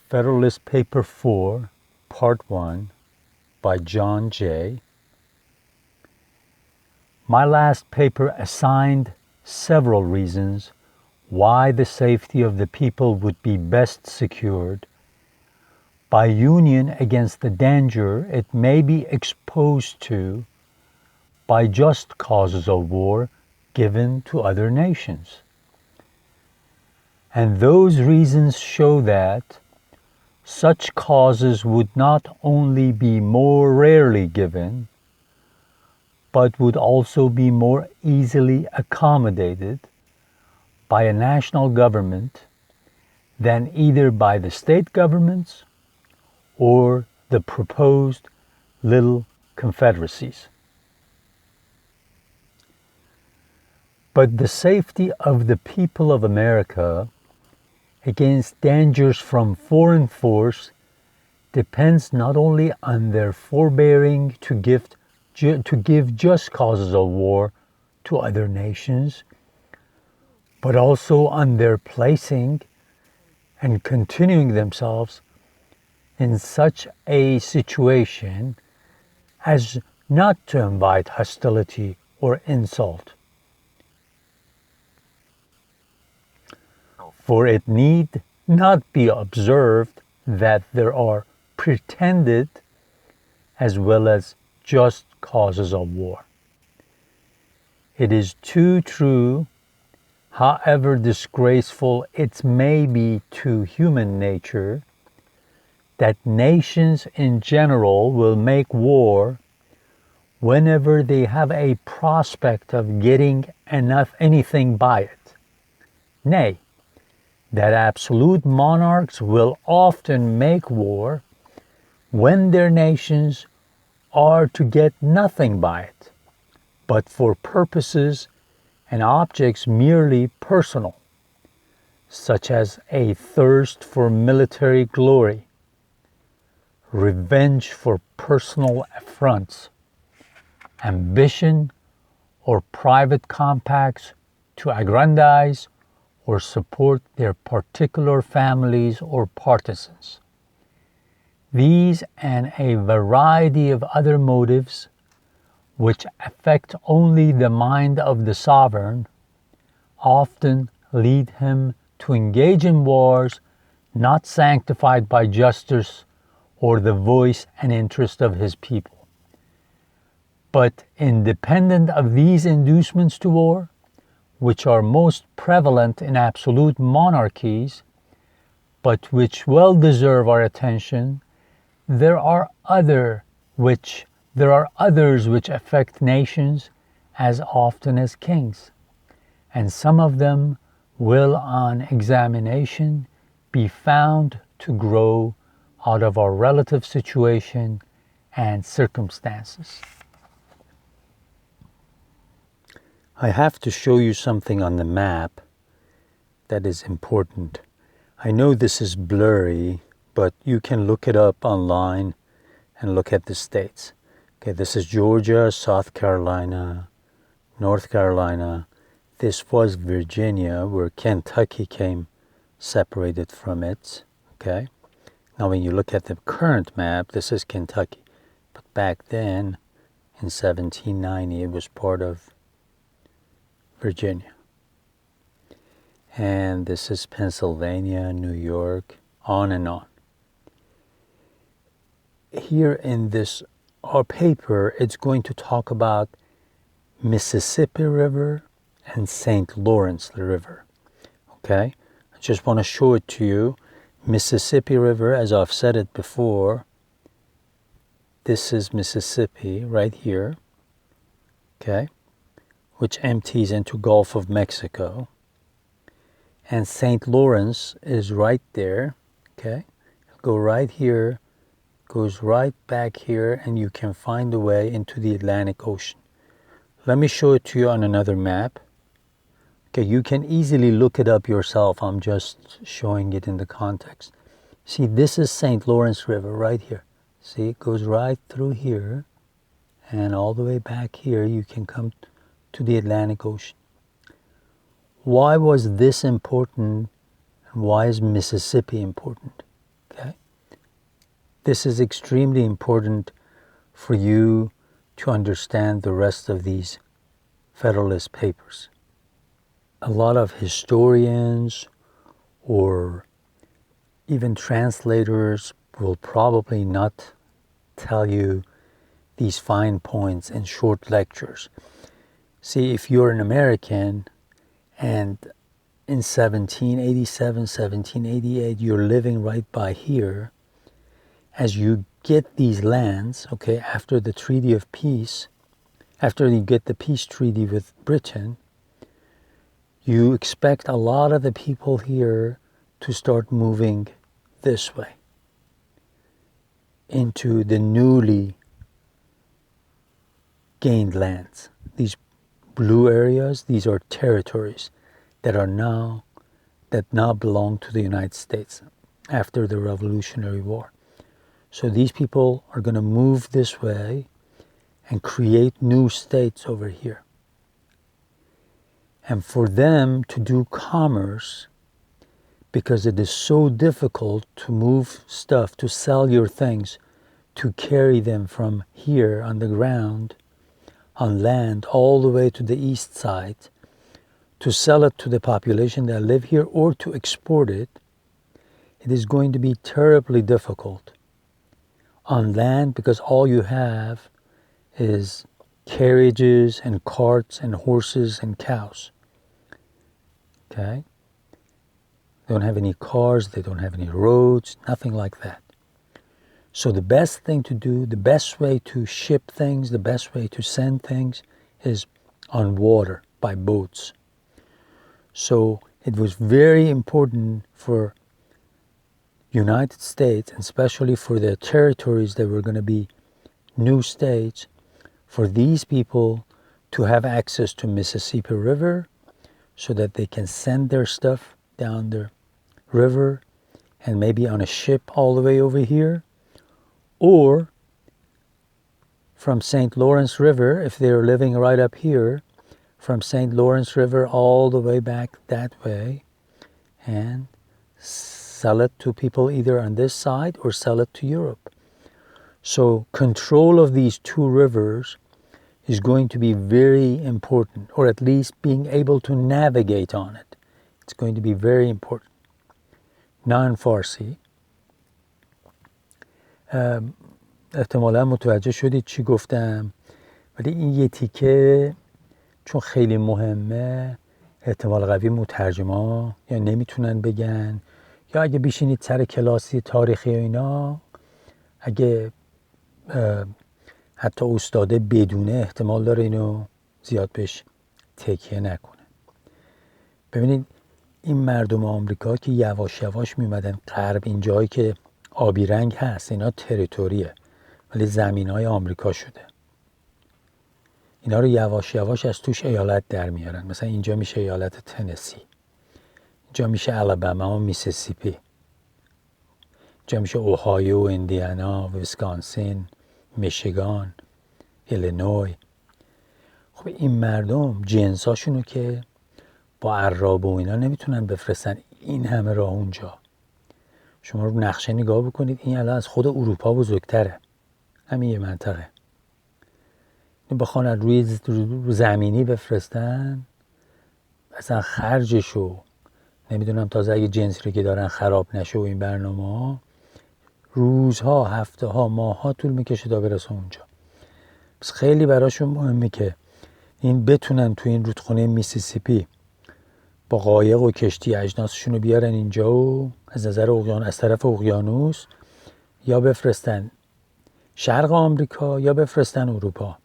Federalist Paper 4, Part 1, by John J. My last paper assigned several reasons why the safety of the people would be best secured by union against the danger it may be exposed to by just causes of war given to other nations. And those reasons show that such causes would not only be more rarely given, but would also be more easily accommodated by a national government than either by the state governments or the proposed little confederacies. But the safety of the people of America against dangers from foreign force depends not only on their forbearing to give just causes of war to other nations, but also on their placing and continuing themselves in such a situation as not to invite hostility or insult. For it need not be observed that there are pretended as well as just causes of war. It is too true, however disgraceful it may be to human nature, that nations in general will make war whenever they have a prospect of getting anything by it. Nay, that absolute monarchs will often make war when their nations are to get nothing by it, but for purposes and objects merely personal, such as a thirst for military glory, revenge for personal affronts, ambition or private compacts to aggrandize or support their particular families or partisans. These and a variety of other motives which affect only the mind of the sovereign often lead him to engage in wars not sanctified by justice or the voice and interest of his people. But independent of these inducements to war, which are most prevalent in absolute monarchies, but which well deserve our attention, there are others which affect nations as often as kings, and some of them will on examination be found to grow out of our relative situation and circumstances. I have to show you something on the map that is important. I know this is blurry, but you can look it up online and look at the states. Okay, this is Georgia, South Carolina, North Carolina. This was Virginia, where Kentucky came separated from it. Okay. Now when you look at the current map, this is Kentucky. But back then, in 1790, it was part of Virginia. And this is Pennsylvania, New York, on and on. Here in our paper, it's going to talk about Mississippi River and St. Lawrence River. Okay? I just want to show it to you. Mississippi River, as I've said it before, this is Mississippi right here. Okay? Which empties into Gulf of Mexico. And St. Lawrence is right there, okay? Go right here, goes right back here, and you can find a way into the Atlantic Ocean. Let me show it to you on another map. Okay, you can easily look it up yourself. I'm just showing it in the context. See, this is St. Lawrence River right here. See, it goes right through here, and all the way back here, you can come to the Atlantic Ocean. Why was this important, and why is Mississippi important? Okay. this is extremely important for you to understand the rest of these Federalist Papers. A lot of historians or even translators will probably not tell you these fine points in short lectures. See, if you're an American and in 1787, 1788, you're living right by here, as you get these lands, okay, after the Treaty of Peace, after you get the peace treaty with Britain, you expect a lot of the people here to start moving this way into the newly gained lands. These blue areas, these are territories that now belong to the United States after the Revolutionary War. So these people are going to move this way and create new states over here. And for them to do commerce, because it is so difficult to move stuff, to sell your things, to carry them from here on the ground, on land, all the way to the east side, to sell it to the population that live here or to export it, it is going to be terribly difficult on land, because all you have is carriages and carts and horses and cows. Okay? They don't have any cars, they don't have any roads, nothing like that. So the best thing to do, the best way to ship things, the best way to send things is on water, by boats. So it was very important for United States, and especially for the territories that were going to be new states, for these people to have access to Mississippi River so that they can send their stuff down the river and maybe on a ship all the way over here, or from St. Lawrence River, if they're living right up here, from St. Lawrence River all the way back that way, and sell it to people either on this side or sell it to Europe. So control of these two rivers is going to be very important, or at least being able to navigate on it. It's going to be very important. Non-Farsi. احتمالا متوجه شدید چی گفتم، ولی این یه تیکه چون خیلی مهمه احتمال قوی مترجما یا نمیتونن بگن، یا اگه بشینید سر کلاسی تاریخی و اینا، اگه حتی استاده بدونه احتمال داره اینو زیاد بهش تکیه نکنه. ببینید این مردم آمریکا که یواش یواش میمدن غرب، این جایی که آبی رنگ هست اینا تریتوریه ولی زمینای آمریکا شده. اینا رو یواش یواش از توش ایالت در میارن. مثلا اینجا میشه ایالت تنسی، اینجا میشه آلاباما و میسیسیپی، اینجا میشه اوهایو، ایندیانا، ویسکانسین، میشیگان، ایلینوی. خب این مردم جنساشونو که با عراب و اینا نمیتونن بفرستن این همه راه اونجا. شما رو نقشه نگاه بکنید، این الان از خود اروپا بزرگتره، همین یه منطقه. این بخوان روی زمینی بفرستن، اصلا خرجشو نمیدونم، تازه اگه جنسی رو که دارن خراب نشه و این برنامه روزها، هفته ها، ماه ها طول میکشه تا برسه اونجا. پس خیلی براشون مهمه که این بتونن تو این رودخونه میسیسیپی با قایق و کشتی اجناسشون رو بیارن اینجا و از نظر اقیانوس، از طرف اقیانوس، یا بفرستن شرق آمریکا یا بفرستن اروپا.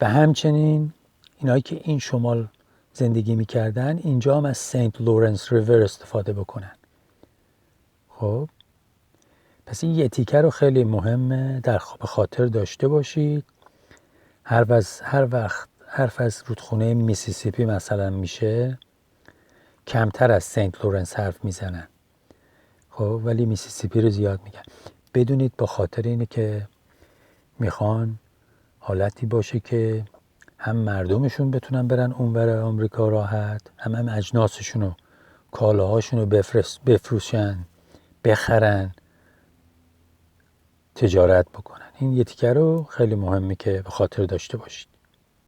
و همچنین اینایی که این شمال زندگی میکردن اینجا هم از سنت لورنس ریور استفاده بکنن. خب پس این یه تیکه رو خیلی مهمه به خاطر داشته باشید. هر وقت حرف از رودخونه میسیسیپی مثلا میشه، کمتر از سنت لورنس حرف میزنن. خب ولی میسیسیپی رو زیاد میگن. بدونید به خاطر اینه که میخوان حالتی باشه که هم مردمشون بتونن برن اونور آمریکا راحت، هم اجناسشون و کالاهاشون رو بفروشن، بخرن تجارت بکنن. این یه تیکه رو خیلی مهمه که به خاطر داشته باشید.